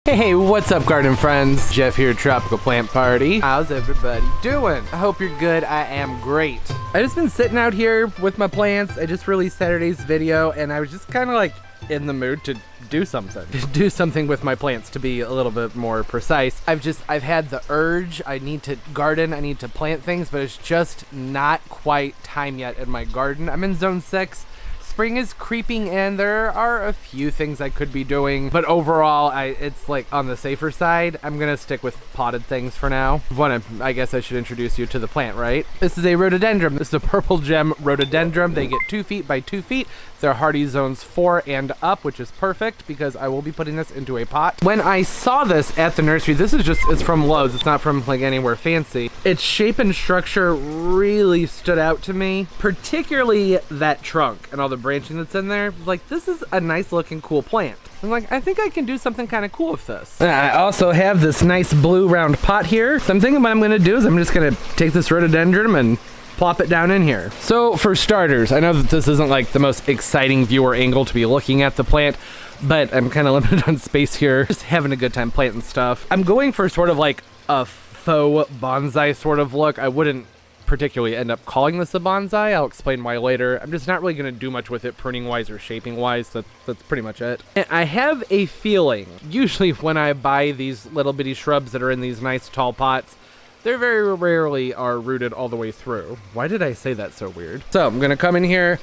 Hey, what's up, garden friends? Jeff here, Tropical Plant Party. How's everybody doing? I hope you're good. I am great. I just been sitting out here with my plants. I just released Saturday's video, and I was just kind of like in the mood to do something. Do something with my plants, to be a little bit more precise. I've had the urge. I need to garden. I need to plant things, but it's just not quite time yet in my garden. I'm in zone 6. Spring is creeping in. There are a few things I could be doing, but overall, it's like on the safer side. I'm gonna stick with potted things for now. I guess I should introduce you to the plant, right? This is a rhododendron. This is a purple gem rhododendron. They get 2 feet by 2 feet. They're hardy zones 4 and up, which is perfect because I will be putting this into a pot. When I saw this at the nursery, it's from Lowe's. It's not from like anywhere fancy. Its shape and structure really stood out to me, particularly that trunk and all the branching that's in there. Like, this is a nice looking cool plant. I'm like, I think I can do something kind of cool with this. I also have this nice blue round pot here. So I'm thinking what I'm gonna do is I'm just gonna take this rhododendron and plop it down in here. So for starters, I know that this isn't like the most exciting viewer angle to be looking at the plant, but I'm kind of limited on space here. Just having a good time planting stuff. I'm going for sort of like a faux bonsai sort of look. I wouldn't particularly end up calling this a bonsai. I'll explain why later. I'm just not really going to do much with it pruning wise or shaping wise. That's pretty much it. And I have a feeling, usually when I buy these little bitty shrubs that are in these nice tall pots, they very rarely are rooted all the way through. Why did I say that so weird? So I'm gonna come in here,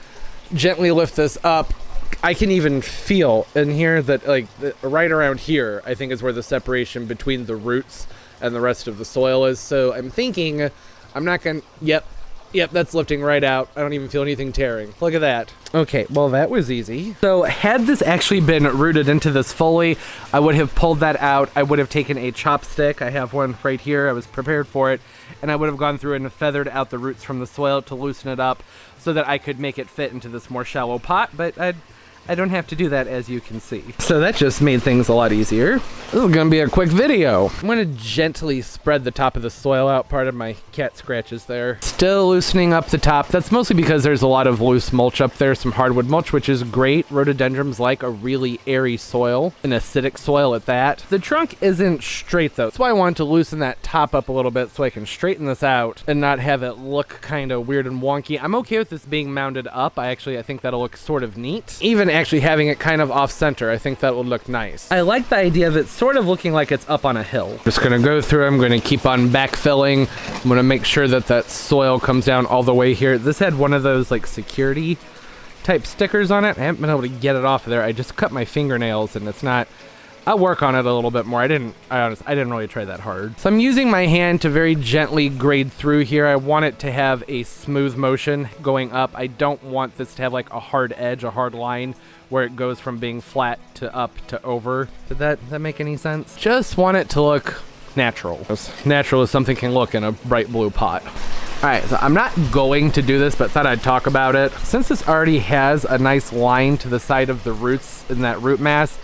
gently lift this up. I can even feel in here that right around here, I think is where the separation between the roots and the rest of the soil is. So I'm thinking I'm not gonna, yep, that's lifting right out. I don't even feel anything tearing. Look at that. Okay, well that was easy. So had this actually been rooted into this fully, I would have pulled that out. I would have taken a chopstick. I have one right here. I was prepared for it. And I would have gone through and feathered out the roots from the soil to loosen it up so that I could make it fit into this more shallow pot. But I don't have to do that, as you can see. So that just made things a lot easier. This is gonna be a quick video. I'm gonna gently spread the top of the soil out. Part of my cat scratches there. Still loosening up the top. That's mostly because there's a lot of loose mulch up there, some hardwood mulch, which is great. Rhododendrons like a really airy soil, an acidic soil at that. The trunk isn't straight though. That's why I wanted to loosen that top up a little bit so I can straighten this out and not have it look kind of weird and wonky. I'm okay with this being mounded up. I think that'll look sort of neat. Even actually having it kind of off center, I think that would look nice. I like the idea of it sort of looking like it's up on a hill. Just gonna go through, I'm gonna keep on backfilling. I'm gonna make sure that that soil comes down all the way here. This had one of those like security type stickers on it. I haven't been able to get it off of there. I just cut my fingernails and it's not, I'll work on it a little bit more. I didn't really try that hard. So I'm using my hand to very gently grade through here. I want it to have a smooth motion going up. I don't want this to have like a hard edge, a hard line where it goes from being flat to up to over. Did that make any sense? Just want it to look natural. As natural as something can look in a bright blue pot. All right, so I'm not going to do this, but thought I'd talk about it. Since this already has a nice line to the side of the roots in that root mass,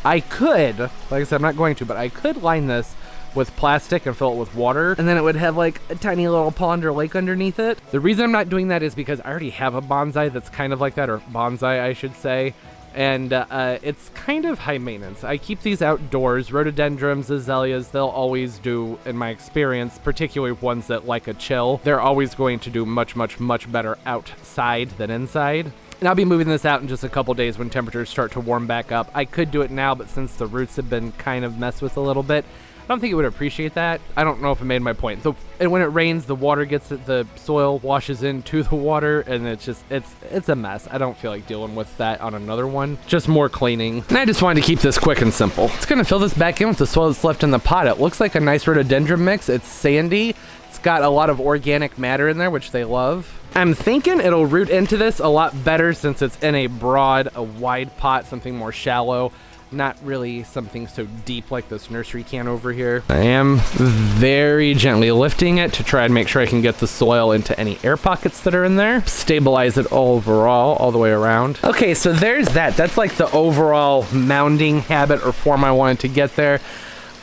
I could, like I said, I'm not going to, but I could line this with plastic and fill it with water, and then it would have like a tiny little pond or lake underneath it. The reason I'm not doing that is because I already have a bonsai that's kind of like that, or bonsai, I should say, and it's kind of high maintenance. I keep these outdoors. Rhododendrons, azaleas, they'll always do, in my experience, particularly ones that like a chill, they're always going to do much, much, much better outside than inside. And I'll be moving this out in just a couple days when temperatures start to warm back up. I could do it now, but since the roots have been kind of messed with a little bit, I don't think it would appreciate that. I don't know if I made my point. And when it rains, the water gets it, the soil washes into the water, and it's a mess. I don't feel like dealing with that on another one. Just more cleaning. And I just wanted to keep this quick and simple. It's gonna fill this back in with the soil that's left in the pot. It looks like a nice rhododendron mix. It's sandy. It's got a lot of organic matter in there, which they love. I'm thinking it'll root into this a lot better since it's in a wide pot, something more shallow. Not really something so deep like this nursery can over here. I am very gently lifting it to try and make sure I can get the soil into any air pockets that are in there. Stabilize it overall, all the way around. Okay, so there's that. That's like the overall mounding habit or form I wanted to get there.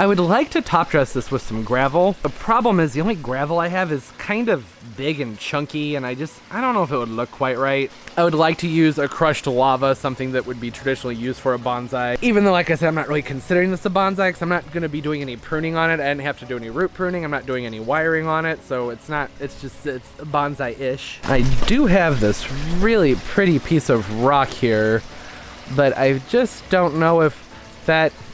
I would like to top dress this with some gravel. The problem is the only gravel I have is kind of big and chunky, and I don't know if it would look quite right. I would like to use a crushed lava, something that would be traditionally used for a bonsai. Even though, like I said, I'm not really considering this a bonsai because I'm not going to be doing any pruning on it. I didn't have to do any root pruning. I'm not doing any wiring on it, so it's bonsai-ish. I do have this really pretty piece of rock here, but I just don't know if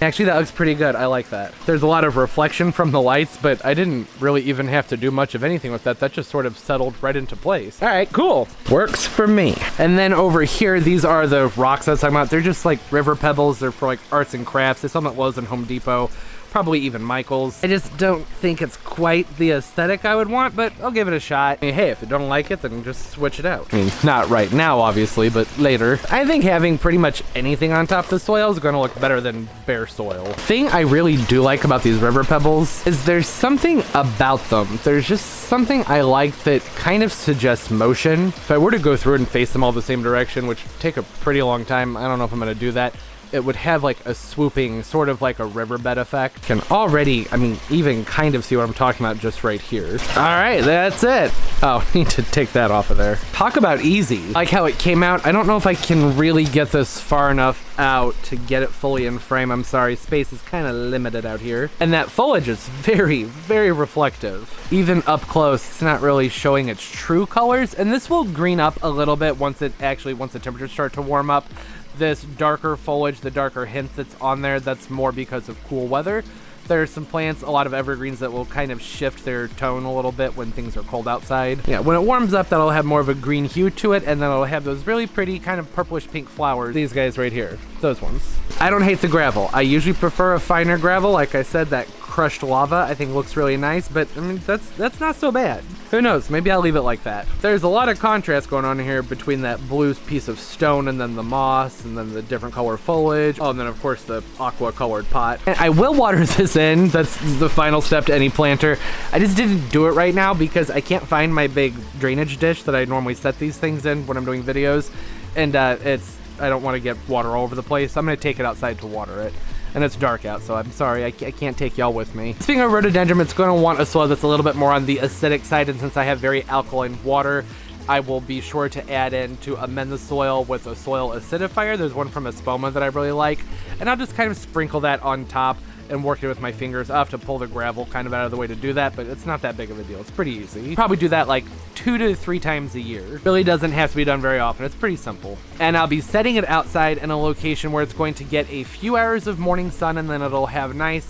actually that looks pretty good. I like that. There's a lot of reflection from the lights, but I didn't really even have to do much of anything with that. That just sort of settled right into place. All right, cool. Works for me. And then over here, these are the rocks I was talking about. They're just like river pebbles. They're for like arts and crafts. They sell them at Lowe's and Home Depot. Probably even Michael's. I just don't think it's quite the aesthetic I would want, but I'll give it a shot. I mean, hey, if you don't like it, then just switch it out. I mean, not right now, obviously, but later. I think having pretty much anything on top of the soil is gonna look better than bare soil. Thing I really do like about these river pebbles is there's something about them. There's just something I like that kind of suggests motion. If I were to go through it and face them all the same direction, which would take a pretty long time, I don't know if I'm gonna do that, it would have like a swooping, sort of like a riverbed effect. Can already, I mean, even kind of see what I'm talking about just right here. All right, that's it. Oh, I need to take that off of there. Talk about easy. I like how it came out. I don't know if I can really get this far enough out to get it fully in frame. I'm sorry, space is kind of limited out here. And that foliage is very, very reflective. Even up close, it's not really showing its true colors. And this will green up a little bit once the temperatures start to warm up. This darker foliage, the darker hint that's on there, that's more because of cool weather. There are some plants, a lot of evergreens, that will kind of shift their tone a little bit when things are cold outside. Yeah, when it warms up, that'll have more of a green hue to it, and then it'll have those really pretty kind of purplish pink flowers. These guys right here, those ones. I don't hate the gravel. I usually prefer a finer gravel. Like I said, that crushed lava I think looks really nice, but I mean, that's not so bad. Who knows, maybe I'll leave it like that. There's a lot of contrast going on here between that blue piece of stone and then the moss and then the different color foliage. Oh, and then of course the aqua colored pot. And I will water this in. That's the final step to any planter. I just didn't do it right now because I can't find my big drainage dish that I normally set these things in when I'm doing videos. And I don't want to get water all over the place. So I'm gonna take it outside to water it. And it's dark out, so I'm sorry, I can't take y'all with me. Speaking of rhododendron, it's going to want a soil that's a little bit more on the acidic side, and since I have very alkaline water, I will be sure to add in to amend the soil with a soil acidifier. There's one from Espoma that I really like, and I'll just kind of sprinkle that on top and work it with my fingers. I'll have to pull the gravel kind of out of the way to do that, but it's not that big of a deal. It's pretty easy. Probably do that like 2 to 3 times a year. Really doesn't have to be done very often. It's pretty simple. And I'll be setting it outside in a location where it's going to get a few hours of morning sun, and then it'll have nice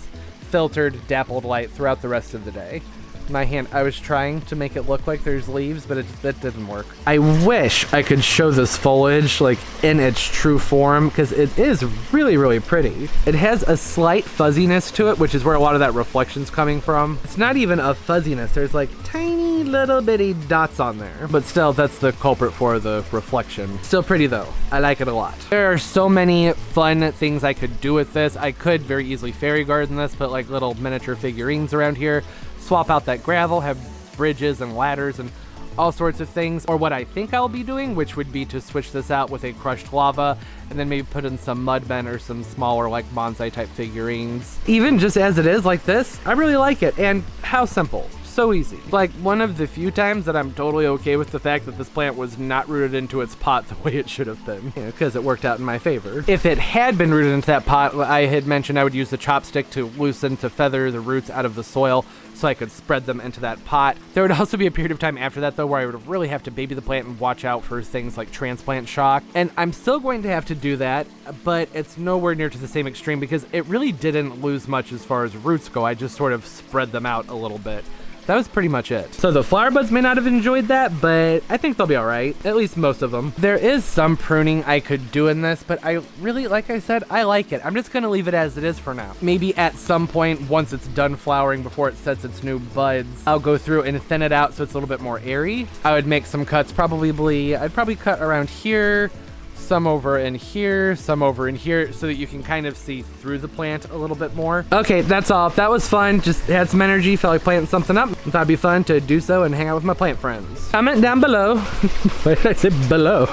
filtered dappled light throughout the rest of the day. My hand, I was trying to make it look like there's leaves, but that didn't work. I wish I could show this foliage like in its true form, because it is really, really pretty. It has a slight fuzziness to it, which is where a lot of that reflection's coming from. It's not even a fuzziness. There's like tiny little bitty dots on there, but still that's the culprit for the reflection. Still pretty though. I like it a lot. There are so many fun things I could do with this. I could very easily fairy garden this, put like little miniature figurines around here, swap out that gravel, have bridges and ladders and all sorts of things. Or what I think I'll be doing, which would be to switch this out with a crushed lava and then maybe put in some mudmen or some smaller like bonsai type figurines. Even just as it is like this, I really like it. And how simple. So easy. Like one of the few times that I'm totally okay with the fact that this plant was not rooted into its pot the way it should have been, because it worked out in my favor. If it had been rooted into that pot, I had mentioned I would use the chopstick to feather the roots out of the soil so I could spread them into that pot. There would also be a period of time after that though where I would really have to baby the plant and watch out for things like transplant shock. And I'm still going to have to do that, but it's nowhere near to the same extreme because it really didn't lose much as far as roots go. I just sort of spread them out a little bit. That was pretty much it. So the flower buds may not have enjoyed that, but I think they'll be all right. At least most of them. There is some pruning I could do in this, but I really, like I said, I like it. I'm just gonna leave it as it is for now. Maybe at some point, once it's done flowering, before it sets its new buds, I'll go through and thin it out so it's a little bit more airy. I would make some cuts, I'd probably cut around here, some over in here, some over in here, so that you can kind of see through the plant a little bit more. Okay, that's all. That was fun. Just had some energy, felt like planting something up. Thought it'd be fun to do so and hang out with my plant friends. Comment down below. Why did I say below?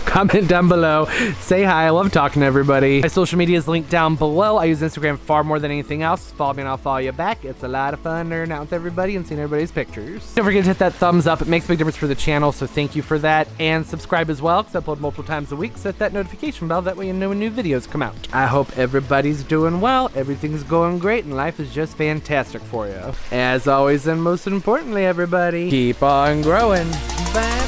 comment down below, say hi. I love talking to everybody. My social media is linked down below. I use Instagram far more than anything else. Follow me and I'll follow you back. It's a lot of fun nerding out with everybody and seeing everybody's pictures. Don't forget to hit that thumbs up. It makes a big difference for the channel, so thank you for that. And subscribe as well, because I upload multiple times a week. Set that notification bell, that way you know when new videos come out. I hope everybody's doing well, everything's going great, and life is just fantastic for you. As always, and most importantly, everybody, keep on growing. Bye.